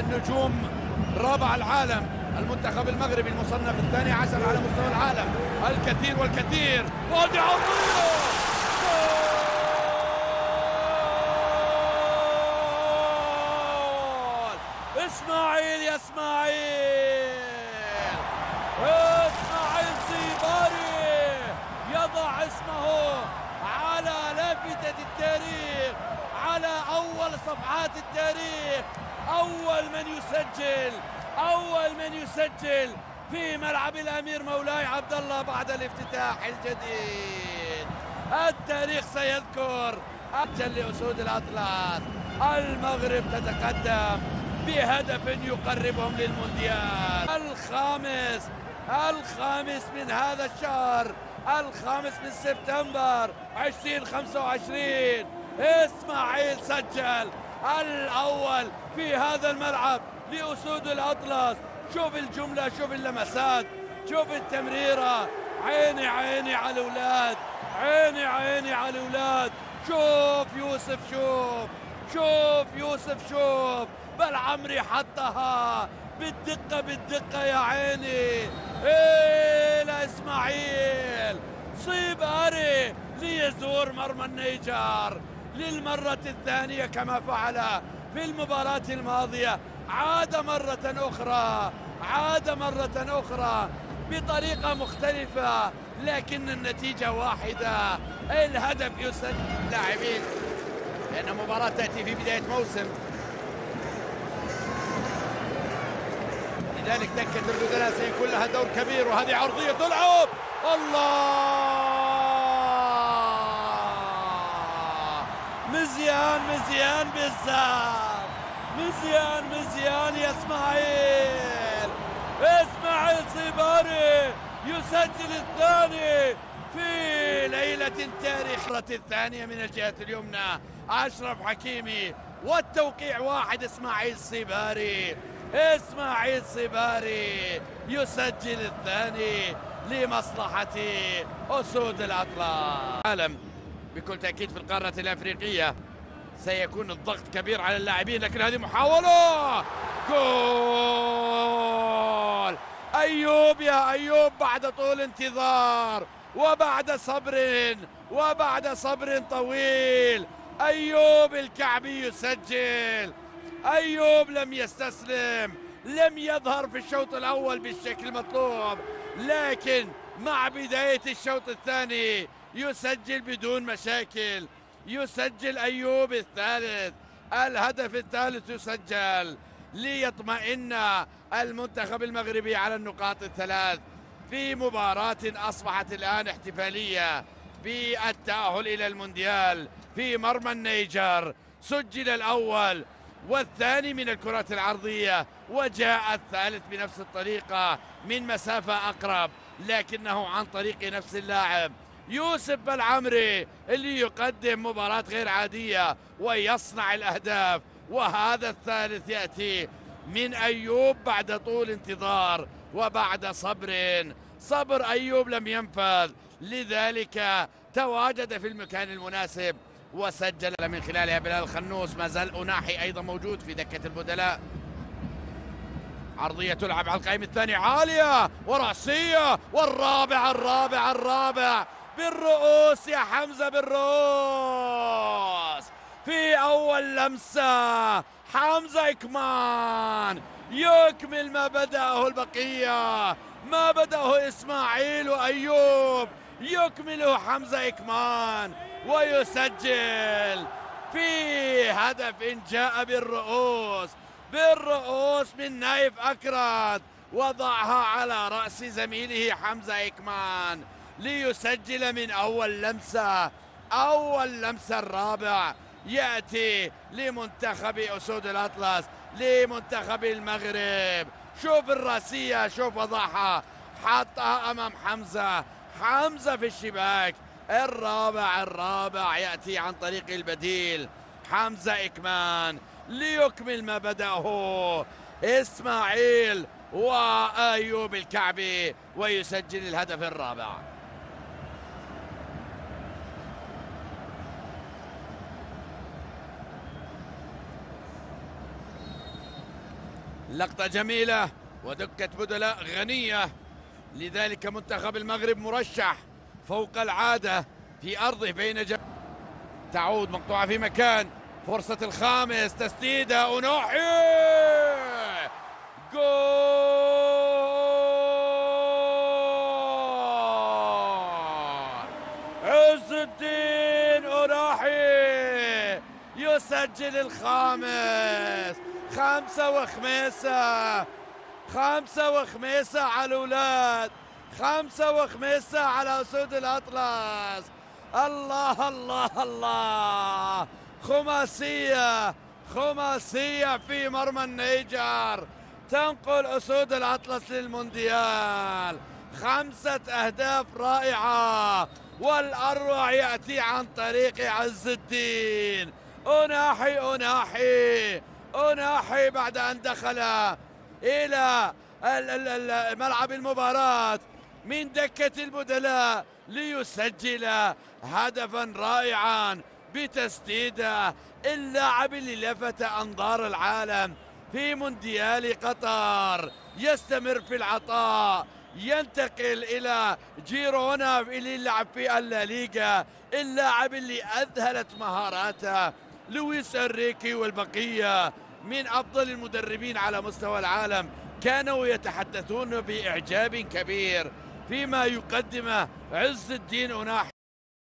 النجوم رابع العالم، المنتخب المغربي المصنف الثاني عشر على مستوى العالم، الكثير والكثير. وادي عرضية اسماعيل، يا اسماعيل، اسماعيل سيباري يضع اسمه على لافتة التاريخ، على أول صفحات التاريخ، أول من يسجل في ملعب الأمير مولاي عبد الله بعد الافتتاح الجديد. التاريخ سيذكر أجل لأسود الأطلس. المغرب تتقدم بهدف يقربهم للمونديال الخامس من هذا الشهر، الخامس من سبتمبر 2025. اسماعيل سجل الأول في هذا الملعب لأسود الأطلس. شوف الجملة، شوف اللمسات، شوف التمريرة. عيني عيني على الأولاد، عيني عيني على الأولاد. شوف يوسف، شوف يوسف، شوف بالعمري حطها بالدقة يا عيني. إيه لإسماعيل سيباري ليزور مرمى النيجر للمرة الثانية كما فعل في المباراة الماضية. عاد مرة أخرى بطريقة مختلفة، لكن النتيجة واحدة. الهدف يسجل لاعبين، لأن مباراة تأتي في بداية موسم، لذلك دكة البدلاء سيكون لها دور كبير. وهذه عرضية تلعب، الله، مزيان بالزاف، مزيان يا اسماعيل سيباري يسجل الثاني في ليلة تاريخية. الثانية من الجهة اليمنى أشرف حكيمي، والتوقيع واحد. إسماعيل سيباري يسجل الثاني لمصلحة أسود الأطلس. العالم بكل تأكيد في القارة الأفريقية سيكون الضغط كبير على اللاعبين، لكن هذه محاولة جول. أيوب، يا أيوب، بعد طول انتظار وبعد صبر طويل، أيوب الكعبي يسجل. أيوب لم يستسلم، لم يظهر في الشوط الأول بالشكل المطلوب، لكن مع بداية الشوط الثاني يسجل بدون مشاكل. يسجل أيوب الثالث، الهدف الثالث يسجل ليطمئن المنتخب المغربي على النقاط الثلاث في مباراة أصبحت الآن احتفالية بالتأهل إلى المونديال في مرمى النيجر. سجل الأول والثاني من الكرات العرضية، وجاء الثالث بنفس الطريقة من مسافة أقرب، لكنه عن طريق نفس اللاعب يوسف بالعمري اللي يقدم مباراة غير عادية ويصنع الأهداف. وهذا الثالث يأتي من أيوب بعد طول انتظار وبعد صبر أيوب لم ينفذ، لذلك تواجد في المكان المناسب وسجل من خلالها بلال الخنوس. ما زال أناحي أيضا موجود في دكة البدلاء. عرضية تلعب على القائم الثاني عالية ورأسية، والرابع بالرؤوس يا حمزة، بالرؤوس في أول لمسة. حمزة إكمان يكمل ما بدأه البقية، ما بدأه إسماعيل وأيوب يكمله حمزة إكمان ويسجل في هدف جاء بالرؤوس من نايف أكراد، وضعها على رأس زميله حمزة إكمان ليسجل من أول لمسة الرابع يأتي لمنتخب أسود الأطلس، لمنتخب المغرب. شوف الراسية، شوف وضعها، حطها أمام حمزة في الشباك. الرابع يأتي عن طريق البديل حمزة إكمان ليكمل ما بدأه إسماعيل وأيوب الكعبي ويسجل الهدف الرابع. لقطة جميلة ودكة بدلاء غنية، لذلك منتخب المغرب مرشح فوق العادة في أرضه تعود مقطوعة في مكان، فرصة الخامس، تسديدة أوناحي، جول! عز الدين أوناحي يسجل الخامس. 5 وخميسة على الأولاد، 5 على أسود الأطلس. الله الله الله، خماسية في مرمى النيجر تنقل أسود الأطلس للمونديال. 5 أهداف رائعة، والأروع يأتي عن طريق عز الدين أوناحي بعد أن دخل إلى ملعب المباراة من دكة البدلاء ليسجل هدفا رائعا بتسديده. اللاعب اللي لفت أنظار العالم في مونديال قطر يستمر في العطاء، ينتقل إلى جيرونا اللي يلعب في الليغا، اللاعب اللي أذهلت مهاراته لويس إنريكي والبقية من أفضل المدربين على مستوى العالم، كانوا يتحدثون بإعجاب كبير فيما يقدمه عز الدين أوناحي.